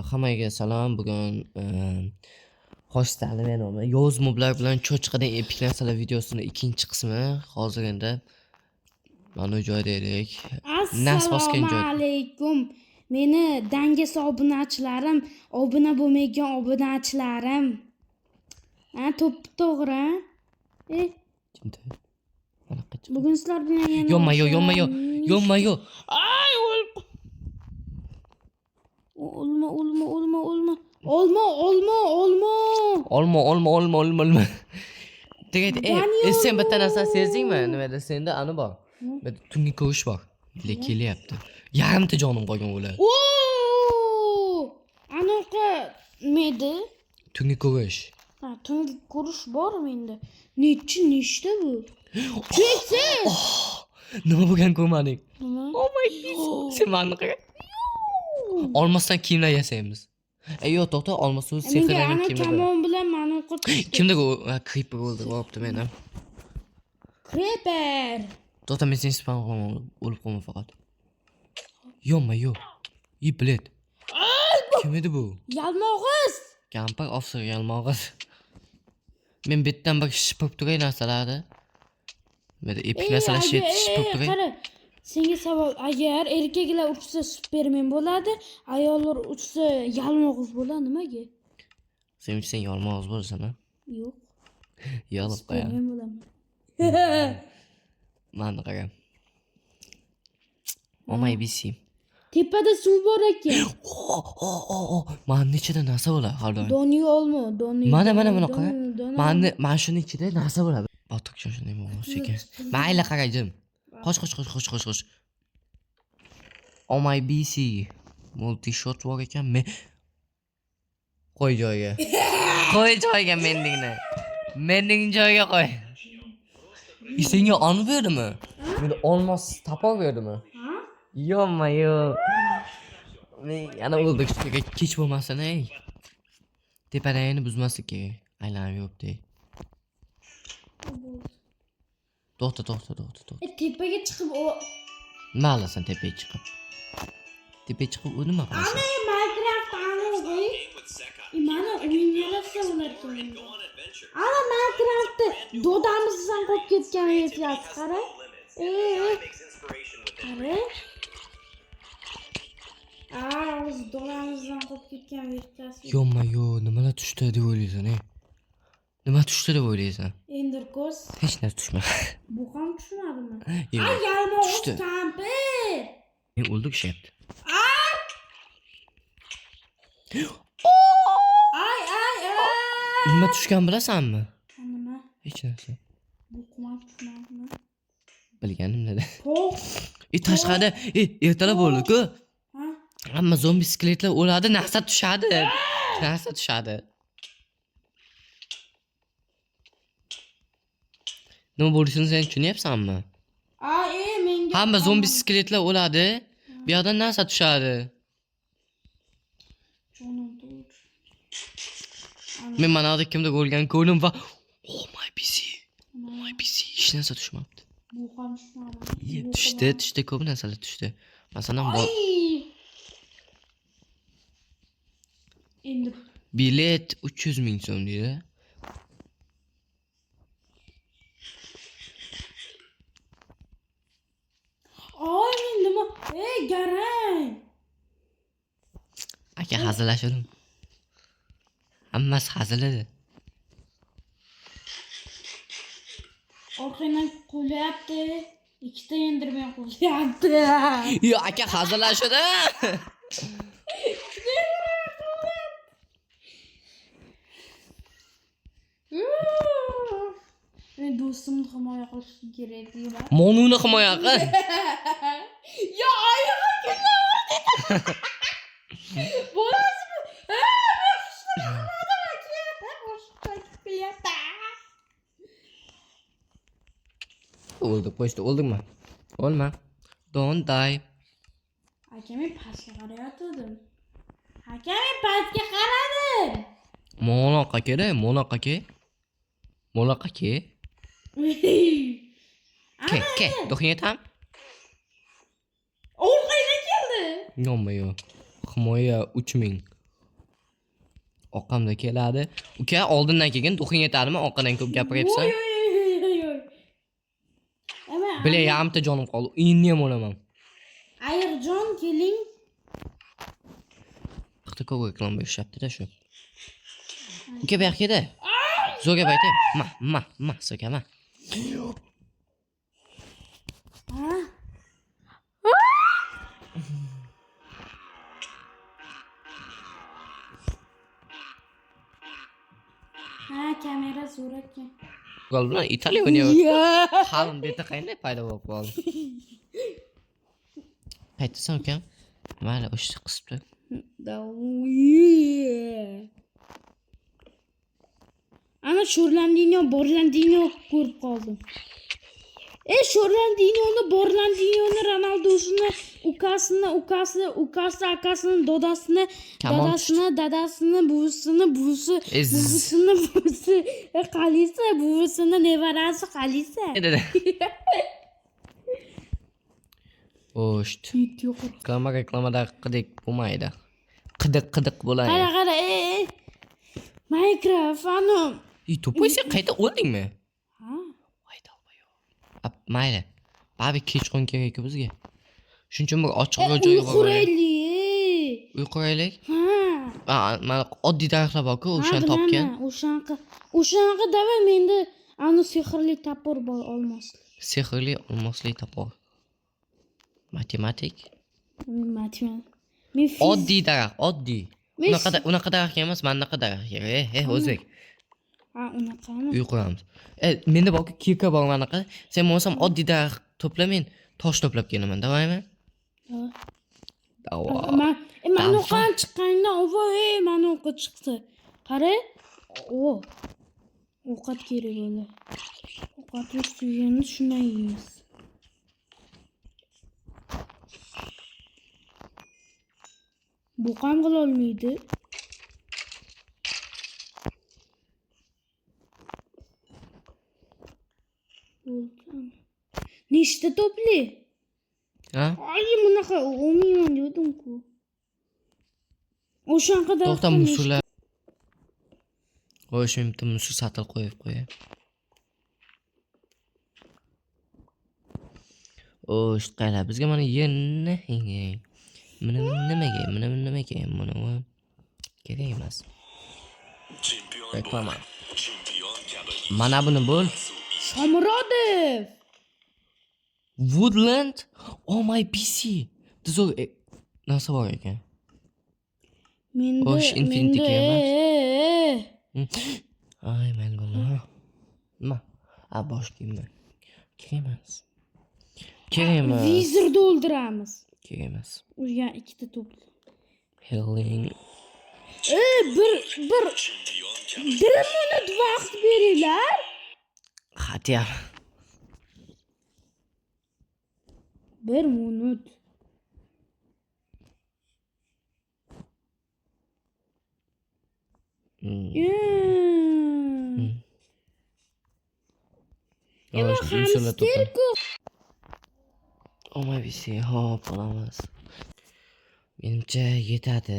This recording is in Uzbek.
Hammaga salom. Bugun hostali men Yoz Moblar bilan cho'chqadan epik narsalar videosining ikkinchi qismi. Hozir endi mana joyda edik. Nas bosgan Assalomu joyda. alaykum. Meni dangas obunachilarim, obuna bo'lmagan obunachilarim. To'g'ri. Kimda? Mana qachi. Bugun sizlar bilan yana Yonma-yo. Ay, olma. Olma. Tegaydi, sen bitta narsa sezdingmi? Nimada senda ani bor. Mana tungi ko'rish bor. Kelyapti. Yarimta jonim qolgan o'lar. Anaqa medi? Tungi ko'rish. Ha, tungi ko'rish bor menda. Nechta bu? Cheksiz. Nima bo'lgan ko'rmading? Nima? Oh my god. Sen mani qara. Olmasdan kiyimlar yasaymiz. Yo'q, to'xta, olmasdan sehrlangan kiyimlar. Kamon bilan mani o'qitishdi. Kimda creeper bo'ldi, bo'pti men ham. Creeper. To'xta, men seni spam qilaman, o'lib qolma faqat. Yonma-yo. Iblet. Kim edi bu? Yalmog'iz. Kampir ofsir yalmog'iz. Men bitdan bir shipib turay narsalarni. Menda epik narsalar shipib turay. Qara. Senga savol, agar erkaklar uchsa Superman bo'ladi, ayollar uchsa yalmog'iz bo'ladi, nimaga? Sen uchsan yalmog'iz bo'lsan, ha? Yo'q. Yolib qo'yam. Superman bo'laman. Mana qarang. Oh my BC. Tepada suv bor ekan. Mana ichida narsa bo'ladi, hali. Doni olma, doni. Mana qara. Mana shuni ichida narsa bo'ladi. Botiqcha shunday bo'lsa. Mayli qaraydim. Qoch. Oh my BC. Multi shot bor ekan. Men qo'y joyiga. Qo'y joyiga Mending joyiga qo'y. Senga on berdimi? Men olmos topib berdimi? Ha? Yonma-yo. Men yana o'ldik. Kech bo'lmasin, ey. Tepadagini buzmaslik kerak. Aylanib yuribdi. To'xta. Tepaga chiqib Nima qilasan tepaga chiqib? Tepaga chiqib u nima qilasan? Minecraft o'g'il. Mana o'yinlarsa ularga. Ana Minecraftda dodamizdan qolib ketgan versiyasi qara. Qara. O'z dodamizdan qolib ketgan versiyasi. Yonma-yo, nimalar tushdi deb o'ylaysan, ey? Nima tushdi deb o'ylaysan? Ender Kos. Hech narsa tushmadi. Bu ham tushmadimi? Yo'q. Ay, yalmog'iz Tushdi. kampir. Men o'ldik shyapti. Ay. Nima tushgan bilasanmi? Nima? Hech narsa. Bu qumar tushmadimi? Bilganimda. To'q. Tashqarida ertalab bo'ldi-ku. Ha? Hamma zombi skeletlar o'ladi, narsa tushadi. Nima bo'lishini sen tushunyapsanmi? Menga. Hamma zombi skeletlar o'ladi, bu yerdan narsa tushadi. Jonim dur. Men mana hozir kimdir o'lgan ko'rdim va oh my PC. Hech narsa tushmabdi. Bu ham tushmadimi? Tushdi, ko'p narsalar tushdi. Masalan, Endi bilet 300 ming so'm deydi. men nima? Garang. Aka hazillashdim. Hammasi hazil edi. Orqadan qo'lyapti. Ikkita endirmen qo'lyapti. Yo, aka hazillashdi. Men do'stimni himoya qilishim kerak deyman. Monuni himoya qil. Yo, oyog'i keladi. Bo'lasizmi? O'ldikmi? O'lma. Don't die. Aka, men pastga qarayotgandim. Aka, men pastga qaradim. Monaqa kerak, monaqa ke. Ke, do'xin ham. O'rqayga keldi. Yonma-yo. himoya 3000. Orqamda keladi. Uka, oldindan kelgin, duxing yetadimi? Orqadan ko'p gapiryapsan. Voy. Ama Bile yarimta jonim qoldi. Uyinni ham olaman. Ayirjon keling. Bitta ko'p reklama berishyapti-da shu. Uka, bu yoqqa edi. Zo'r gap aytay. Ma, so'kama. Ha? Ha, kamera zo'r ekan. Gol bilan Italiya o'ynayapti. Ya. Qalin beta qanday paydo bo'lib qoldi? Qaytasan ukam? Mayli, o'shni qisib tur. Ana Sho'rlandinyo, Borlandinyo ko'rib qoldim. Sho'rlandinyo, Borlandinyo, Ronaldosini, ukasi, akasini, dadasini, buvisi, qalisa, buvisini nevarasi qalisa. O'sht. Yo'q. Reklamada qidiq bo'lmaydi. Qidiq bo'ladi. Qara, Minecraft ana. To'poy sen qayta o'ldingmi? Ha? Voy dalbayo. Mayli. Babi kechqurun kerak bizga. Shuning uchun bir ochiqroq joyga boraylik. Uy quraylik. Ha. Mana oddiy daraxtlar bor-ku, o'shani topgan. O'shanaqa davay menda ana sehrli topor bor olmosli. Sehrli olmosli topor. Matematik. Oddiy daraxt, oddiy. Unaqa daraxt emas, manaqa daraxt kerak. O'zbek. Ha, unaqami? Uy quramiz. Menda bor-ku, kirka bor manaqa. Sen bo'lsam oddiy daraxt to'pla, men tosh to'plab kelaman, davaymi? Ha. Davo. Men o'qan chiqqandan voy, men o'qib chiqdi. Qara. Ovqat kerak bo'ldi. Ovqat yeganni shunday yeymiz. Bu ham qila olmaydi. Nechta to'pli? Ha? Ay, bunaqa olmayman dedim-ku. O'shanqa da. To'xta, musullar. Qo'yish mumkin, musul satil qo'yib qo'y. O'sh, qaylar bizga mana yerni. Nimaga? Mana kerak emas. Reklama. Mana buni bo'l. Shomurodov. Woodland. Oh my PC. Zo'r narsa bor ekan. Menda Infinity emas. Ay, mayli bo'la. Nima? Bosh kiyimmi? Kerak emas. Vizorni o'ldiramiz. Kerak emas. Urgan ikkita to'p. Healing. Bir minut vaqt beringlar. Hatya. 1 minut. Hamster ku. Oh my PC, hop olamiz. Menimcha yetadi.